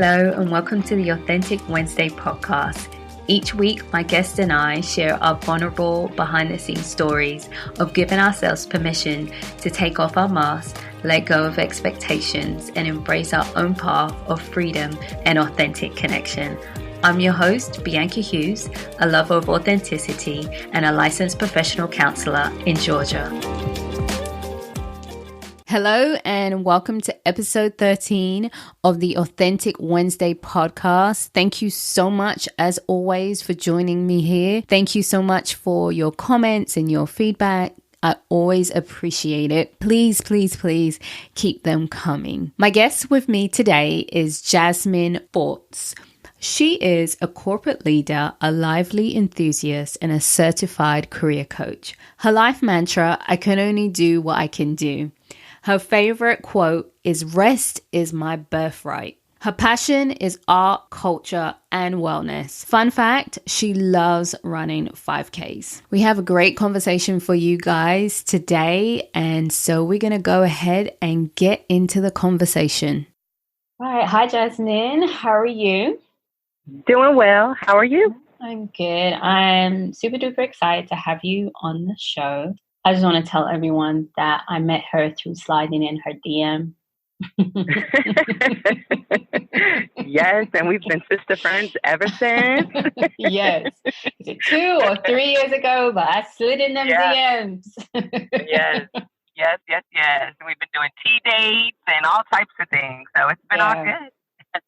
Hello, and welcome to the Authentic Wednesday podcast. Each week, my guest and I share our vulnerable behind-the-scenes stories of giving ourselves permission to take off our masks, let go of expectations, and embrace our own path of freedom and authentic connection. I'm your host, Bianca Hughes, a lover of authenticity and a licensed professional counselor in Georgia. Hello and welcome to episode 13 of the Authentic Wednesday podcast. Thank you so much, as always, for joining me here. Thank you so much for your comments and your feedback. I always appreciate it. Please, please, please keep them coming. My guest with me today is Jasmin Forts. She is a corporate leader, a lively enthusiast, and a certified career coach. Her life mantra, I can only do what I can do. Her favorite quote is, "Rest is my birthright." Her passion is art, culture, and wellness. Fun fact, she loves running 5Ks. We have a great conversation for you guys today, and so we're going to go ahead and get into the conversation. All right. Hi, Jasmin. How are you? Doing well. How are you? I'm good. I'm super duper excited to have you on the show. I just want to tell everyone that I met her through sliding in her DM. Yes, and we've been sister friends ever since. Yes. Is it 2 or 3 years ago? But I slid in them DMs. Yes. We've been doing tea dates and all types of things. So it's been all good.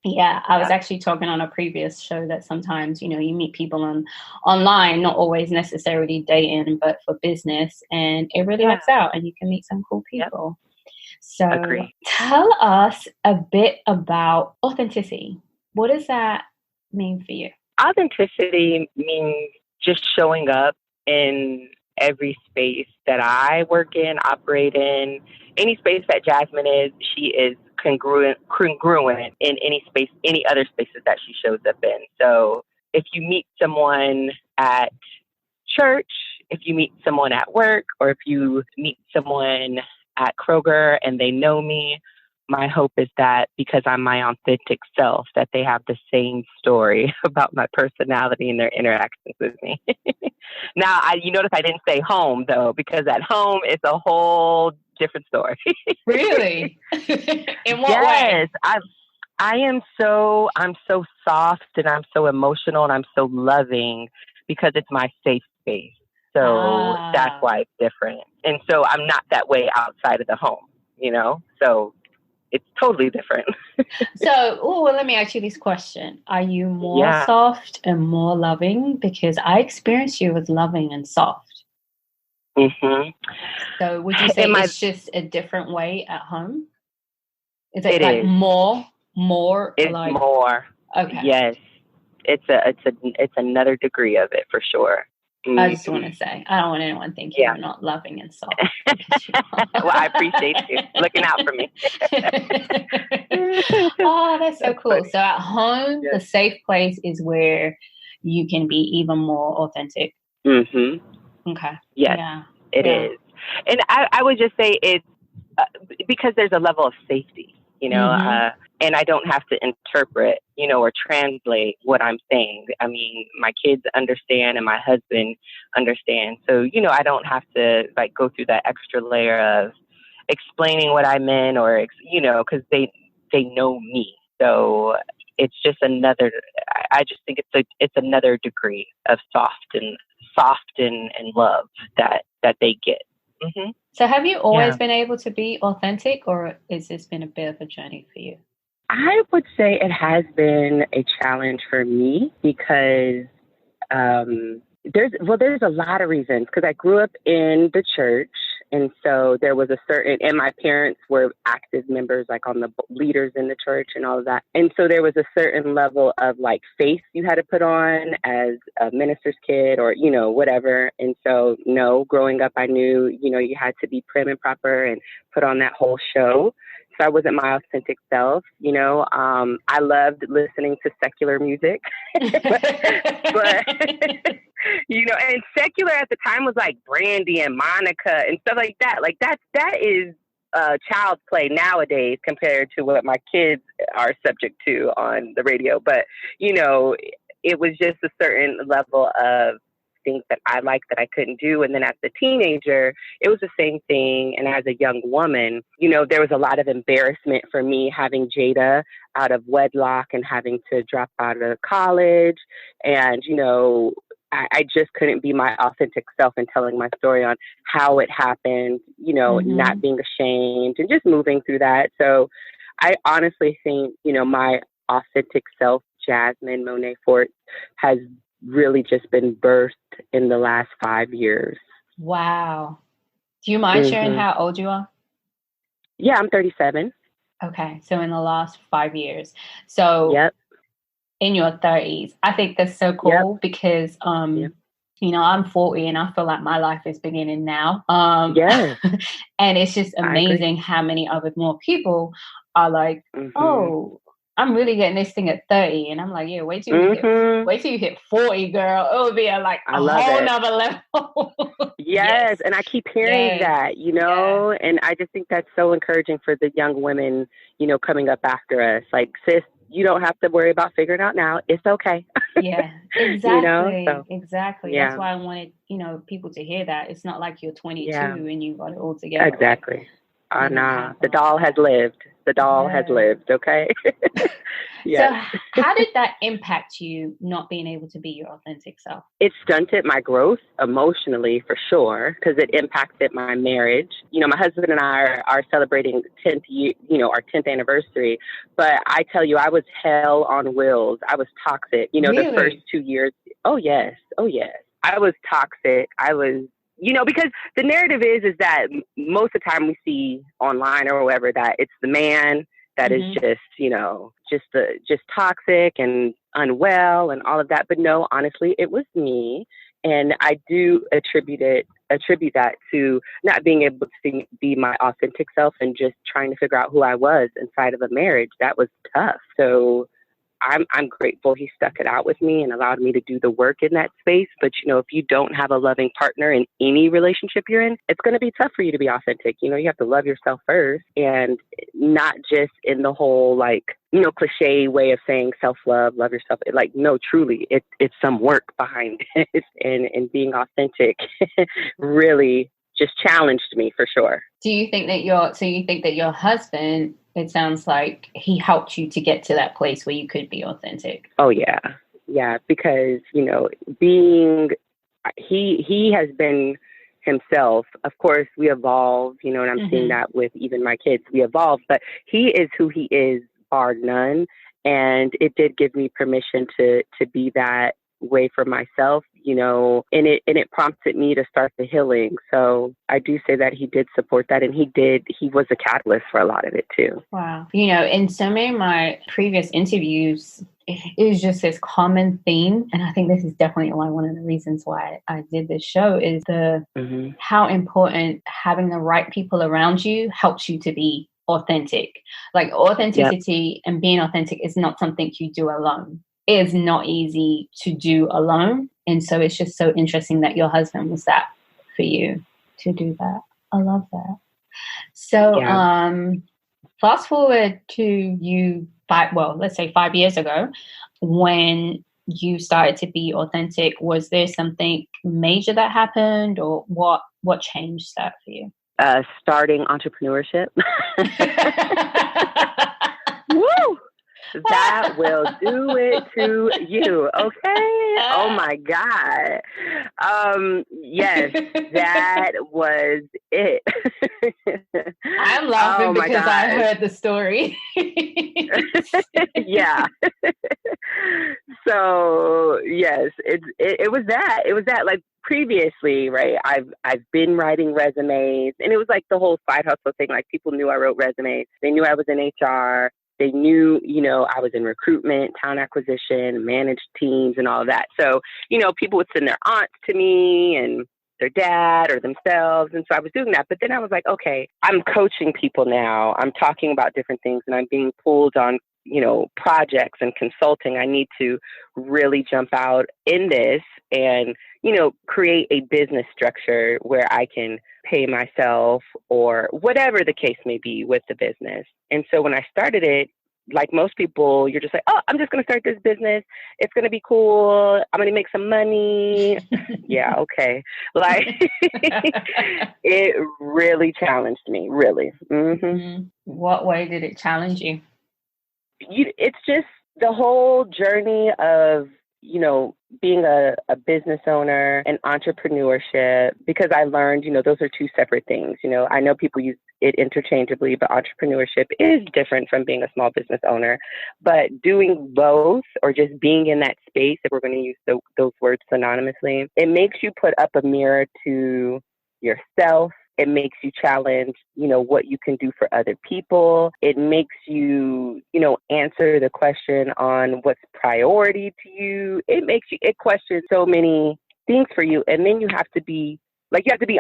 Yeah, I was actually talking on a previous show that sometimes, you meet people online, not always necessarily dating, but for business, and it really works out and you can meet some cool people. Yep. So Tell us a bit about authenticity. What does that mean for you? Authenticity means just showing up in every space that I work in, operate in, any space that Jasmin is, she is congruent in any space, any other spaces that she shows up in. So if you meet someone at church, if you meet someone at work, or if you meet someone at Kroger and they know me, my hope is that because I'm my authentic self, that they have the same story about my personality and their interactions with me. Now, you notice I didn't say home, though, because at home it's a whole different story. Really? In what way? Yes, I'm so soft and I'm so emotional and I'm so loving because it's my safe space. So that's why it's different. And so I'm not that way outside of the home, so it's totally different. So, let me ask you this question. Are you more soft and more loving? Because I experience you as loving and soft. Mm-hmm. So would you say it's just a different way at home? Is it like more? It's like more. Okay. Yes. It's another degree of it for sure. Mm-hmm. I just want to say, I don't want anyone thinking you're not loving and soft. Well, I appreciate you looking out for me. Oh, that's so cool. Funny. So at home, the safe place is where you can be even more authentic. Mm-hmm. Okay. Yes, it is. And I would just say it's because there's a level of safety, and I don't have to interpret, or translate what I'm saying. I mean, my kids understand and my husband understands. So, I don't have to go through that extra layer of explaining what I meant or, because they know me. So it's just I just think it's another degree of soft and love that they get. Mm-hmm. So have you always been able to be authentic, or has this been a bit of a journey for you? I would say it has been a challenge for me because there's a lot of reasons. Because I grew up in the church, and so there was and my parents were active members, on the leaders in the church and all of that. And so there was a certain level of faith you had to put on as a minister's kid or, whatever. And so, growing up, I knew, you had to be prim and proper and put on that whole show. So I wasn't my authentic self, I loved listening to secular music, but and secular at the time was Brandy and Monica and stuff like that. That is child's play nowadays compared to what my kids are subject to on the radio. But, you know, it was just a certain level of things that I liked that I couldn't do. And then as a teenager, it was the same thing. And as a young woman, you know, there was a lot of embarrassment for me having Jada out of wedlock and having to drop out of college. And, you know, I just couldn't be my authentic self and telling my story on how it happened, you know, not being ashamed and just moving through that. So I honestly think, you know, my authentic self, Jasmin Monet Forts, has really just been birthed in the last 5 years. Wow. Do you mind sharing how old you are? Yeah, I'm 37. Okay. So in the last 5 years. So in your 30s. I think that's so cool because, you know, I'm 40 and I feel like my life is beginning now. And it's just amazing how many other more people are like, oh, I'm really getting this thing at 30. And I'm like, yeah, wait till you hit 40, girl. It will be a whole nother level. Yes. And I keep hearing that, you know, and I just think that's so encouraging for the young women, you know, coming up after us. Like, sis, you don't have to worry about figuring out now. It's okay. Yeah, exactly. You know? So, exactly. That's why I wanted, you know, people to hear that. It's not like you're 22 and you got it all together. Exactly. Nah, the doll has lived. The doll has lived, okay? So how did that impact you not being able to be your authentic self? It stunted my growth emotionally for sure, because it impacted my marriage. You know, my husband and I are celebrating 10th year, you know, our 10th anniversary. But I tell you, I was hell on wheels. I was toxic, you know, the first 2 years. Oh, yes. I was toxic. I was, you know, because the narrative is that most of the time we see online or whatever that it's the man that is just, you know, just toxic and unwell and all of that. But no, honestly, it was me. And I do attribute that to not being able to be my authentic self and just trying to figure out who I was inside of a marriage. That was tough. So I'm grateful he stuck it out with me and allowed me to do the work in that space. But, you know, if you don't have a loving partner in any relationship you're in, it's going to be tough for you to be authentic. You know, you have to love yourself first, and not just in the whole, like, you know, cliche way of saying self-love, love yourself. Like, no, truly, it's some work behind it. And being authentic really just challenged me for sure. Do you think that your husband, it sounds like he helped you to get to that place where you could be authentic? Oh, yeah. Yeah, because, you know, he has been himself. Of course, we evolve, you know, and I'm seeing that with even my kids. We evolve, but he is who he is, bar none. And it did give me permission to be that way for myself, you know, and it prompted me to start the healing. So I do say that he did support that, and he was a catalyst for a lot of it too. Wow. You know, in so many of my previous interviews, it is just this common theme. And I think this is definitely one of the reasons why I did this show is how important having the right people around you helps you to be authentic. Like authenticity and being authentic is not something you do alone. It is not easy to do alone. And so it's just so interesting that your husband was that for you to do that. I love that. So fast forward to you, let's say 5 years ago, when you started to be authentic. Was there something major that happened, or what changed that for you? Starting entrepreneurship. Woo! That will do it to you. Okay. Oh my God. Yes, that was it. I'm laughing because I heard the story. Yeah. So yes, it was that. It was that, like, previously, right? I've been writing resumes, and it was like the whole side hustle thing. Like, people knew I wrote resumes. They knew I was in HR. They knew, you know, I was in recruitment, talent acquisition, managed teams and all of that. So, you know, people would send their aunts to me and their dad or themselves. And so I was doing that. But then I was like, okay, I'm coaching people now. I'm talking about different things, and I'm being pulled on projects and consulting. I need to really jump out in this and, create a business structure where I can pay myself or whatever the case may be with the business. And so when I started it, like most people, you're just like, oh, I'm just going to start this business. It's going to be cool. I'm going to make some money. Yeah, okay. Like, it really challenged me, really. Mm-hmm. What way did it challenge you? It's just the whole journey of, being a business owner and entrepreneurship, because I learned, those are two separate things. I know people use it interchangeably, but entrepreneurship is different from being a small business owner. But doing both, or just being in that space, if we're going to use those words synonymously, it makes you put up a mirror to yourself. It makes you challenge, what you can do for other people. It makes you, answer the question on what's priority to you. It questions so many things for you. And then you have to be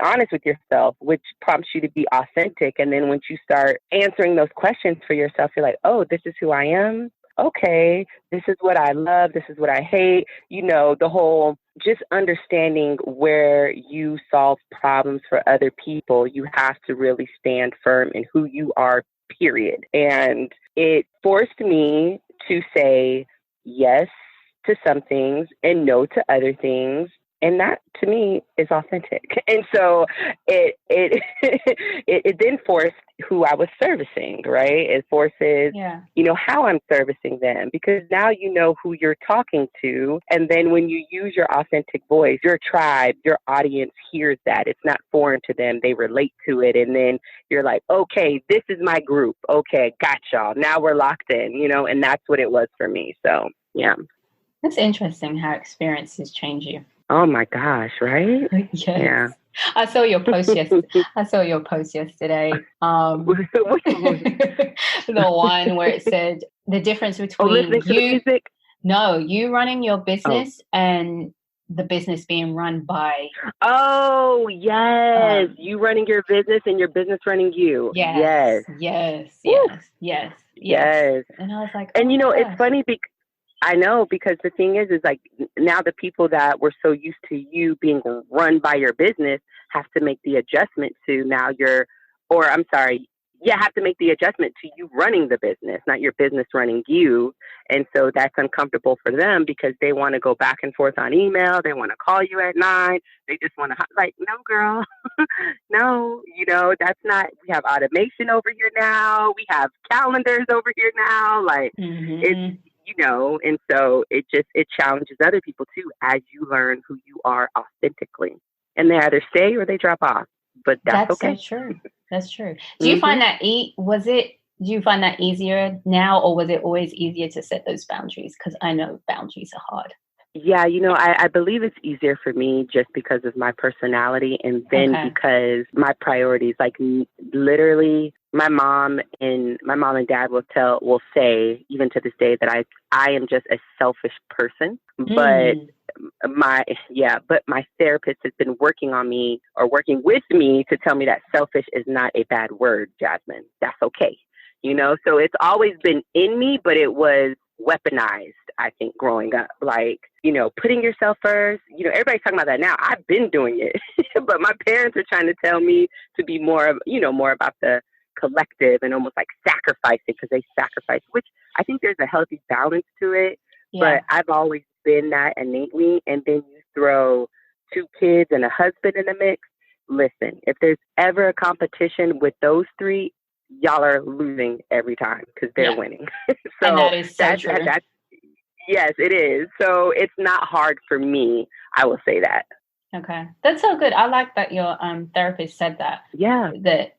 honest with yourself, which prompts you to be authentic. And then once you start answering those questions for yourself, you're like, oh, this is who I am. Okay, this is what I love. This is what I hate. The whole just understanding where you solve problems for other people. You have to really stand firm in who you are, period. And it forced me to say yes to some things and no to other things. And that, to me, is authentic. And so it then forced who I was servicing, right? It forces, how I'm servicing them, because now you know who you're talking to. And then when you use your authentic voice, your tribe, your audience hears that. It's not foreign to them. They relate to it. And then you're like, okay, this is my group. Okay, got y'all. Now we're locked in, and that's what it was for me. So, yeah. It's interesting how experiences change you. Oh my gosh, right? Yes. Yeah. I saw your post yesterday. The one where it said the difference between listening to the music? No, you running your business and the business being run by. Oh, yes. You running your business and your business running you. Yes. And I was like, and it's funny because I know, because the thing is like, now the people that were so used to you being run by your business have to make the adjustment to have to make the adjustment to you running the business, not your business running you. And so that's uncomfortable for them, because they want to go back and forth on email. They want to call you at 9. They just want to no, girl, no, that's not, we have automation over here now. We have calendars over here now. Like it's, and so it challenges other people too, as you learn who you are authentically, and they either stay or they drop off, but that's okay. So true. That's true. Do you find that do you find that easier now, or was it always easier to set those boundaries? Because I know boundaries are hard. Yeah, I believe it's easier for me just because of my personality, and then because my priorities, like literally my mom and dad will say even to this day that I am just a selfish person. But my therapist has been working with me to tell me that selfish is not a bad word, Jasmin. That's okay. So it's always been in me, but it was weaponized, I think, growing up. Like, putting yourself first. Everybody's talking about that now. I've been doing it, but my parents are trying to tell me to be more about the collective and almost like sacrificing, because they sacrifice, which I think there's a healthy balance to it. Yeah. But I've always been that innately. And then you throw 2 kids and a husband in the mix. Listen, if there's ever a competition with those 3, y'all are losing every time, because they're winning. So and that is so true. Yes, it is. So it's not hard for me. I will say that. Okay. That's so good. I like that your therapist said that. Yeah. That,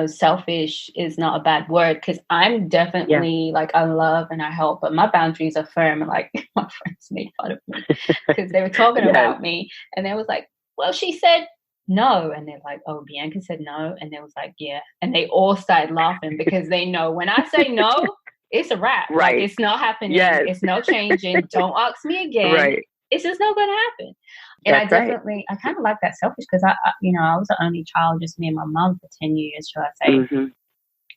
selfish is not a bad word, because I'm definitely like, I love and I help, but my boundaries are firm. Like, my friends made fun of me because they were talking about me, and they was like, well, she said no. And they're like, oh, Bianca said no. And they was like, yeah. And they all started laughing, because they know when I say no, it's a wrap. Right. Like, it's not happening. Yes. It's no changing. Don't ask me again. Right. It's just not going to happen. And I kind of like that selfish, because I was the only child, just me and my mom for 10 years, shall I say.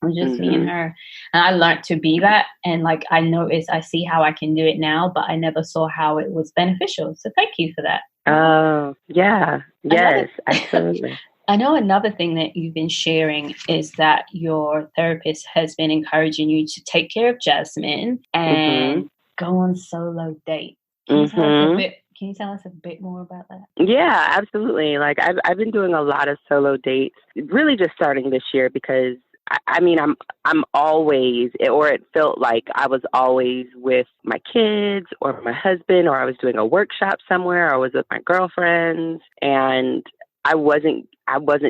It was just me and her. And I learned to be that. And like, I see how I can do it now, but I never saw how it was beneficial. So thank you for that. Oh, yeah. Yes, absolutely. I know another thing that you've been sharing is that your therapist has been encouraging you to take care of Jasmin and go on solo dates. Can you tell us a bit more about that? Yeah, absolutely. Like I've been doing a lot of solo dates, really just starting this year because I mean, I'm always, or it felt like I was always with my kids or my husband, or I was doing a workshop somewhere, or I was with my girlfriends, and I wasn't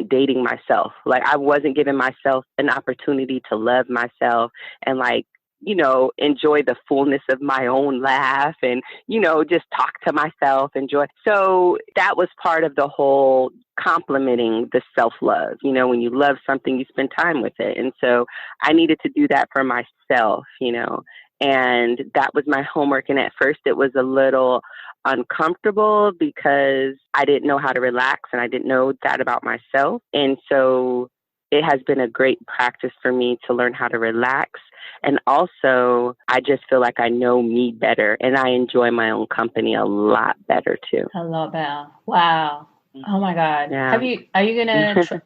dating myself. Like I wasn't giving myself an opportunity to love myself and like, you know, enjoy the fullness of my own laugh and, you know, just talk to myself, enjoy. So that was part of the whole complimenting the self-love. You know, when you love something, you spend time with it. And so I needed to do that for myself, you know, and that was my homework. And at first it was a little uncomfortable because I didn't know how to relax and I didn't know that about myself. And so it has been a great practice for me to learn how to relax. And also, I just feel like I know me better and I enjoy my own company a lot better too. A lot better. Wow. Oh my God. Yeah. Are you going to,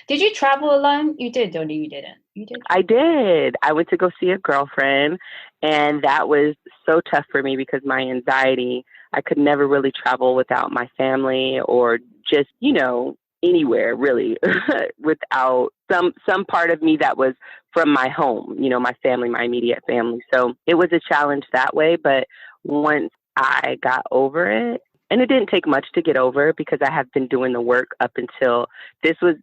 did you travel alone? You did, or you didn't? You did? I did. I went to go see a girlfriend, and that was so tough for me because my anxiety, I could never really travel without my family or just, you know, anywhere really without some part of me that was from my home, you know, my family, my immediate family. So it was a challenge that way. But once I got over it, and it didn't take much to get over because I have been doing the work up until this was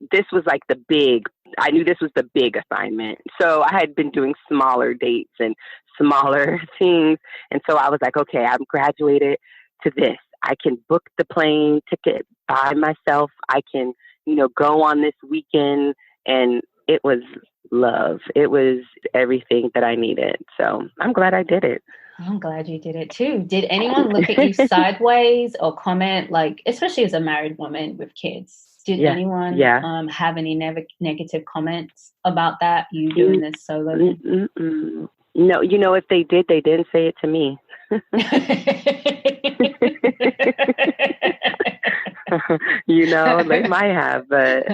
like the big, I knew this was the big assignment. So I had been doing smaller dates and smaller things. And so I was like, okay, I'm graduated to this. I can book the plane ticket by myself. I can, you know, go on this weekend. And it was love. It was everything that I needed. So I'm glad I did it. I'm glad you did it too. Did anyone look at you sideways or comment, like, especially as a married woman with kids? Did anyone have any negative comments about that, you doing this solo? No, you know, if they did, they didn't say it to me. You know, they might have, but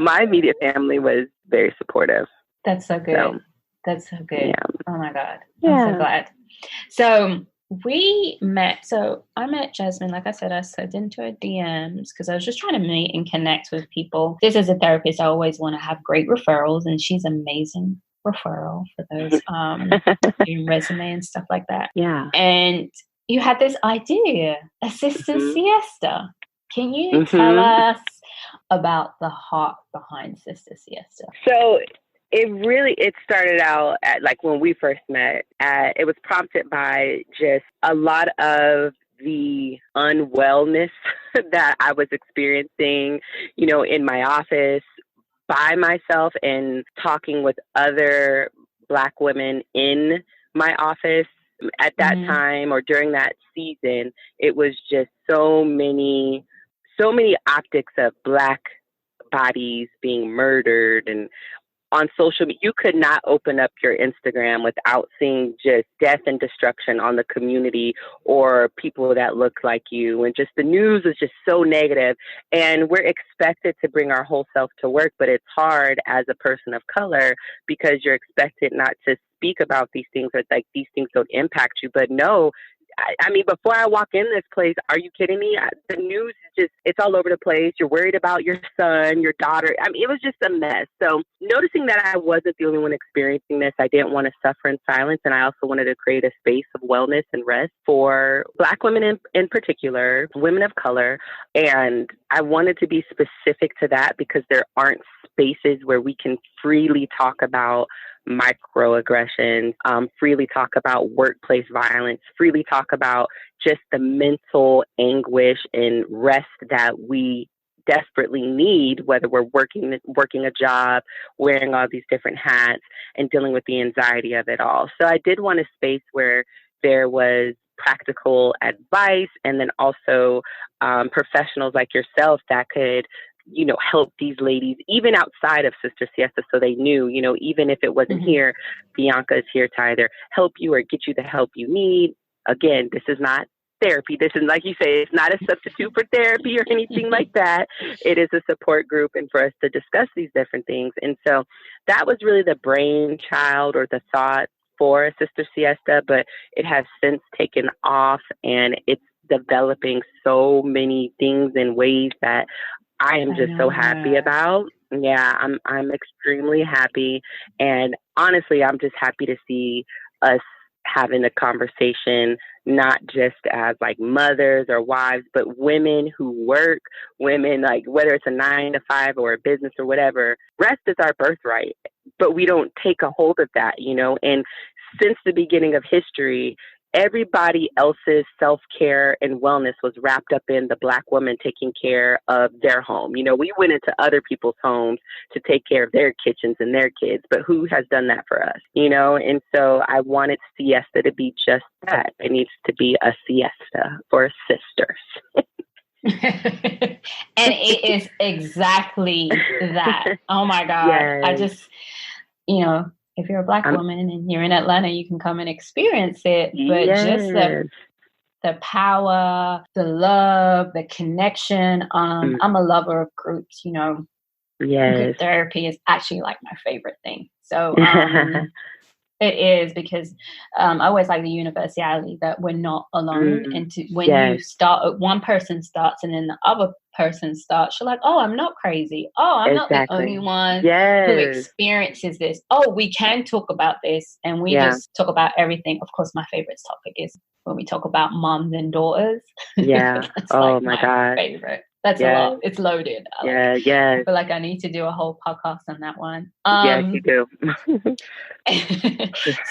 my immediate family was very supportive. That's so good. That's so good. Yeah. Oh my God. I'm so glad. So we met. So I met Jasmin, like I said, I slid into her DMs because I was just trying to meet and connect with people. Just as a therapist, I always want to have great referrals, and she's amazing referral for those doing resume and stuff like that. Yeah. And you had this idea, a sister siesta. Can you tell us about the heart behind Sister Siesta? So it started out at, like, when we first met, it was prompted by just a lot of the unwellness that I was experiencing, you know, in my office by myself and talking with other Black women in my office at that time or during that season. It was just so many optics of Black bodies being murdered, and on social media, you could not open up your Instagram without seeing just death and destruction on the community or people that look like you. And just the news is just so negative. And we're expected to bring our whole self to work, but it's hard as a person of color because you're expected not to speak about these things, or like these things don't impact you. But no, I mean, before I walk in this place, are you kidding me? The news is just, it's all over the place. You're worried about your son, your daughter. I mean, it was just a mess. So noticing that I wasn't the only one experiencing this, I didn't want to suffer in silence. And I also wanted to create a space of wellness and rest for Black women in particular, women of color. And I wanted to be specific to that because there aren't spaces where we can freely talk about microaggressions, freely talk about workplace violence, freely talk about just the mental anguish and rest that we desperately need, whether we're working a job, wearing all these different hats, and dealing with the anxiety of it all. So I did want a space where there was practical advice, and then also professionals like yourself that could help these ladies, even outside of Sister Siesta, so they knew, even if it wasn't here, Bianca is here to either help you or get you the help you need. Again, this is not therapy. This is, like you say, it's not a substitute for therapy or anything like that. It is a support group and for us to discuss these different things. And so that was really the brainchild or the thought for Sister Siesta, but it has since taken off and it's developing so many things in ways that I am just so happy about. Yeah, I'm extremely happy. And honestly, I'm just happy to see us having a conversation, not just as like mothers or wives, but women who work, women, like whether it's a 9 to 5 or a business or whatever, rest is our birthright, but we don't take a hold of that, and since the beginning of history, everybody else's self-care and wellness was wrapped up in the Black woman taking care of their home. We went into other people's homes to take care of their kitchens and their kids, but who has done that for us? And so I wanted Siesta to be just that. It needs to be a siesta for sisters. And it is exactly that. Oh my God. Yes. I just, if you're a Black woman and you're in Atlanta, you can come and experience it. But just the power, the love, the connection. I'm a lover of groups, Group therapy is actually like my favorite thing. So it is because I always like the universality that we're not alone. And when you start, one person starts and then the other person starts, you're like, oh, I'm not crazy. Oh, I'm not the only one who experiences this. Oh, we can talk about this. And we just talk about everything. Of course, my favorite topic is when we talk about moms and daughters. Yeah. Oh, my God. Favorite. That's a lot. It's loaded. I feel like I need to do a whole podcast on that one. Yes, you do.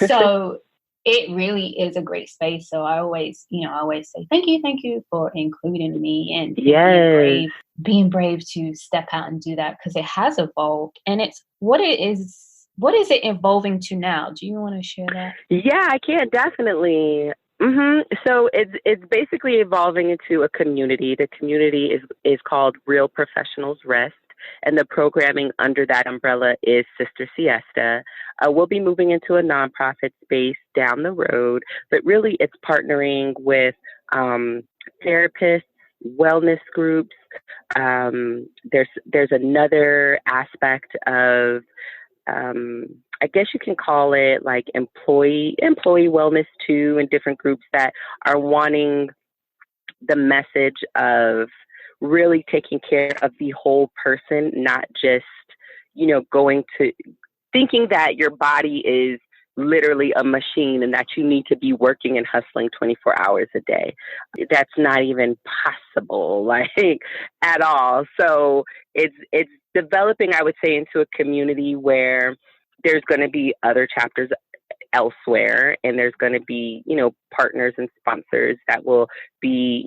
So it really is a great space. So I always say thank you for including me and being brave to step out and do that, because it has evolved. And it's what is it evolving to now? Do you want to share that? Yeah, I can, definitely. So it's basically evolving into a community. The community is called Real Professionals Rest, and the programming under that umbrella is Sister Siesta. We'll be moving into a nonprofit space down the road, but really it's partnering with therapists, wellness groups. There's another aspect of I guess you can call it like employee wellness too, and different groups that are wanting the message of really taking care of the whole person, not just, going to thinking that your body is literally a machine and that you need to be working and hustling 24 hours a day. That's not even possible, like at all. So it's developing, I would say, into a community where there's going to be other chapters elsewhere, and there's going to be, partners and sponsors that will be,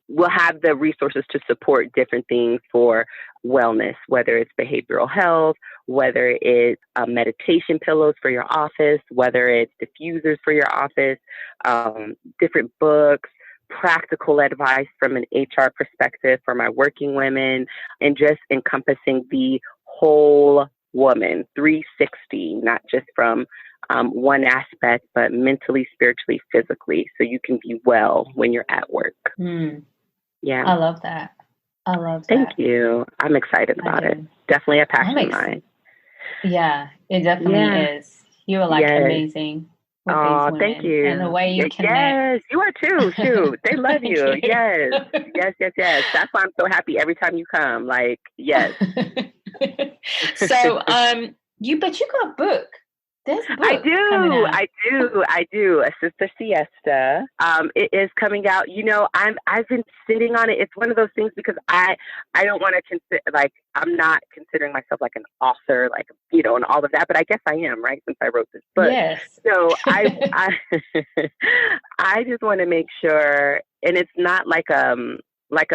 will have the resources to support different things for wellness, whether it's behavioral health, whether it's meditation pillows for your office, whether it's diffusers for your office, different books, practical advice from an HR perspective for my working women, and just encompassing the whole woman, 360, not just from one aspect, but mentally, spiritually, physically, so you can be well when you're at work. Yeah. I love that. Thank you. I'm excited about it. Definitely a passion of mine. Yeah, it definitely is. You are amazing. Oh, thank you. And the way you connect. Yes, you are too. Shoot, they love you. Yes. That's why I'm so happy every time you come. Like, yes. So, you got a book. There's a book. I do. A Sister Siesta. It is coming out. I've been sitting on it. It's one of those things because I don't want to consider, like, I'm not considering myself like an author, like, and all of that, but I guess I am, right? Since I wrote this book. Yes. So I just want to make sure, and it's not like a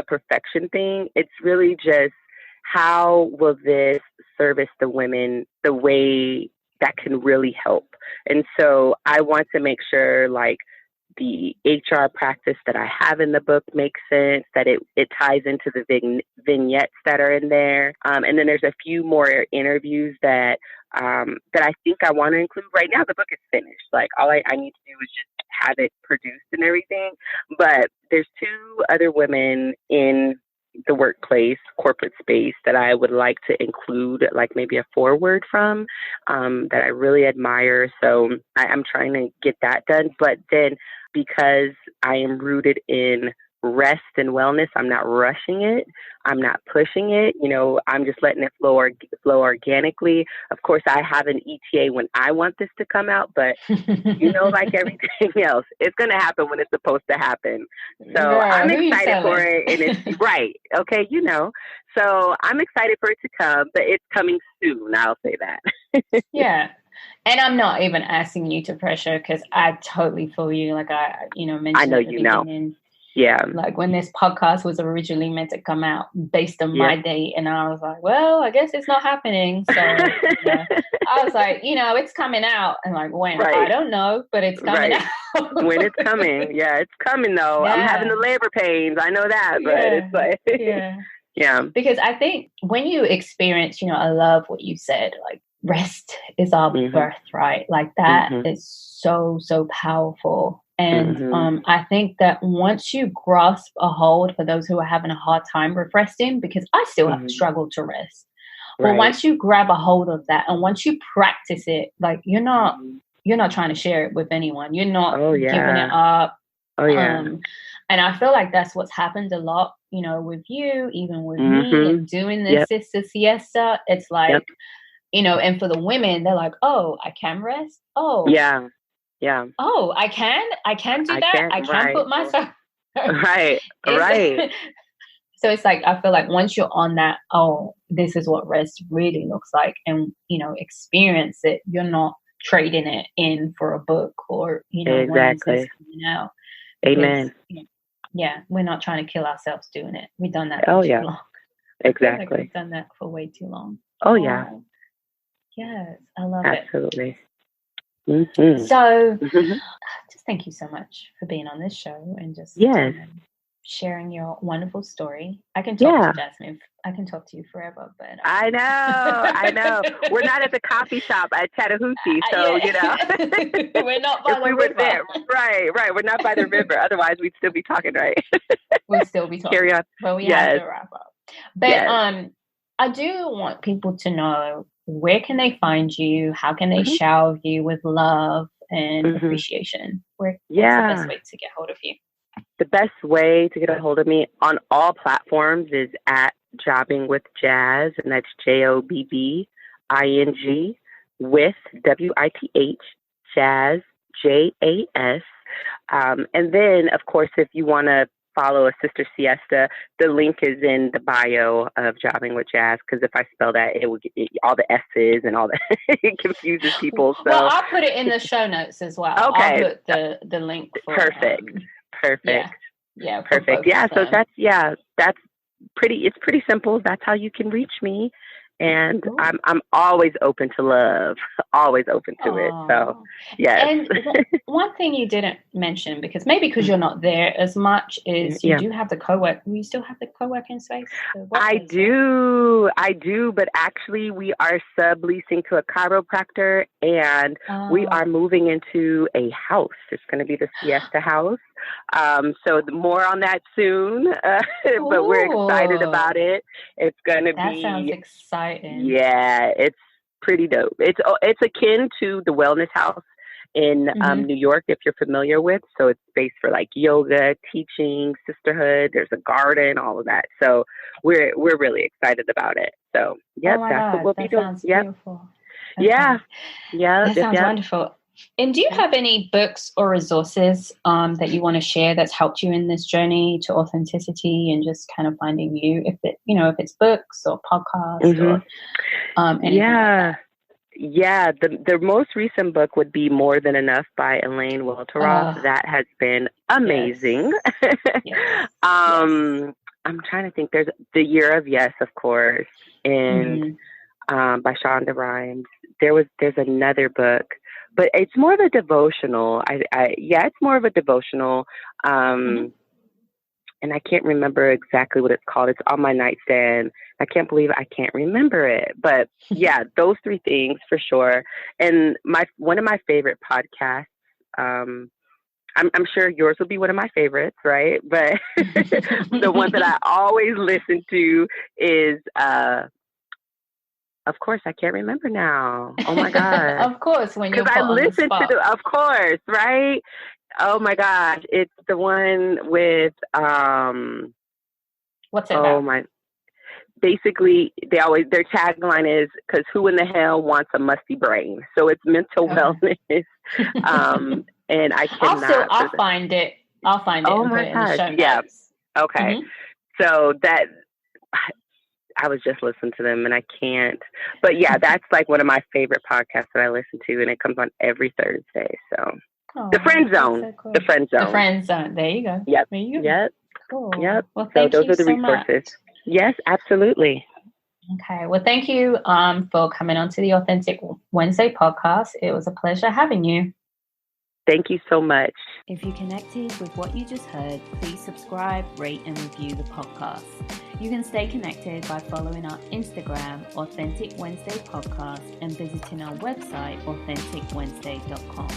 perfection thing. It's really just, how will this service the women the way that can really help? And so I want to make sure, like, the HR practice that I have in the book makes sense, that it ties into the vignettes that are in there. And then there's a few more interviews that I think I want to include. Right now, the book is finished. Like, all I need to do is just have it produced and everything. But there's two other women in the workplace, corporate space, that I would like to include, like maybe a foreword from, that I really admire. So I'm trying to get that done. But then, because I am rooted in rest and wellness, I'm not rushing it. I'm not pushing it. I'm just letting it flow organically. Of course, I have an ETA when I want this to come out, but like everything else, it's going to happen when it's supposed to happen. So Girl, I'm excited for it. And it's right. Okay. So I'm excited for it to come, but it's coming soon. I'll say that. Yeah. And I'm not even asking you to pressure, because I totally feel you. Like I mentioned I know at the beginning. Yeah. Like when this podcast was originally meant to come out based on my date, and I was like, well, I guess it's not happening. So I was like, it's coming out. And like, when? Right. I don't know, but it's coming out. When it's coming. Yeah, it's coming though. Yeah. I'm having the labor pains. I know that, but it's like, yeah. Because I think when you experience, I love what you said, like, rest is our birthright. Like that is so, so powerful. And I think that once you grasp a hold, for those who are having a hard time with resting, because I still have struggled to rest. But once you grab a hold of that, and once you practice it, like you're not trying to share it with anyone. You're not giving it up. Oh yeah. And I feel like that's what's happened a lot, with you, even with me, and doing this sister siesta. It's like, and for the women, they're like, oh, I can rest. Oh, yeah. Oh, I can do that. I can put myself right. So it's like, I feel like once you're on that, oh, this is what rest really looks like, and experience it, you're not trading it in for a book or exactly. Out. Amen. Yeah, we're not trying to kill ourselves doing it. We've done that for too long. Exactly. Like we've done that for way too long. Oh yeah. Yes, I love Absolutely. it. So just thank you so much for being on this show and just sharing your wonderful story. I can talk to Jasmin. I can talk to you forever, but I know. We're not at the coffee shop at Chattahoochee, so we're not by the river. There. Right. We're not by the river. Otherwise, we'd still be talking, right? We'd still be talking. Carry on. But we have to wrap up. But I do want people to know, where can they find you? How can they shower you with love and appreciation? What's the best way to get hold of you? The best way to get a hold of me on all platforms is at Jobbing with Jazz, and that's JOBBING with WITH, Jazz, JAS. And then, of course, if you want to follow a Sister Siesta, the link is in the bio of Jobbing with Jazz, because if I spell that, it will get all the S's and all that. It confuses people. So. Well, I'll put it in the show notes as well. Okay. I'll put the link for Perfect. Yeah. Perfect. Yeah. So that's it's pretty simple. That's how you can reach me. And I'm always open to love, always open to it. So, yes. And one thing you didn't mention, because you're not there as much, is you do have the co-work. You still have the co-working space? I do. But actually, we are subleasing to a chiropractor, and we are moving into a house. It's going to be the Siesta House. So more on that soon, but we're excited about it. It's going to be. That sounds exciting. Yeah, it's pretty dope. It's akin to the Wellness House in New York, if you're familiar with. So it's space for like yoga, teaching, sisterhood. There's a garden, all of that. So we're really excited about it. So that's what we'll be doing. Sounds beautiful. Okay. Yeah. That sounds wonderful. And do you have any books or resources that you want to share that's helped you in this journey to authenticity and just kind of finding you? If it's books or podcasts or anything like that? Yeah. The most recent book would be More Than Enough by Elaine Welteroth. That has been amazing. Yes. I'm trying to think. There's The Year of Yes, of course, and by Shonda Rhimes. There's another book but it's more of a devotional. It's more of a devotional. And I can't remember exactly what it's called. It's on my nightstand. I can't believe I can't remember it. But yeah, those three things for sure. And one of my favorite podcasts, I'm sure yours will be one of my favorites, right? But the one that I always listen to is, of course, I can't remember now. Oh my God. Of course, when you're put I on the listen spot. of course, right? Oh my gosh. It's the one with, what's it about? Basically, their tagline is, because who in the hell wants a musty brain? So it's mental wellness. And I cannot. I'll find it. I'll find it and put it in the show notes. Yeah. Okay. So that, I was just listening to them and I can't. But yeah, that's like one of my favorite podcasts that I listen to, and it comes on every Thursday. So The Friend Zone. So cool. The Friend Zone. The Friend Zone. There you go. Yep. There you go. Yep. Cool. Yep. Well, thank you so those are the so resources. much. Yes, absolutely. Okay. Well, thank you for coming on to the Authentic Wednesday podcast. It was a pleasure having you. Thank you so much. If you connected with what you just heard, please subscribe, rate, and review the podcast. You can stay connected by following our Instagram, Authentic Wednesday Podcast, and visiting our website, authenticwednesday.com.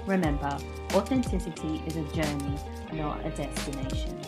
Remember, authenticity is a journey, not a destination.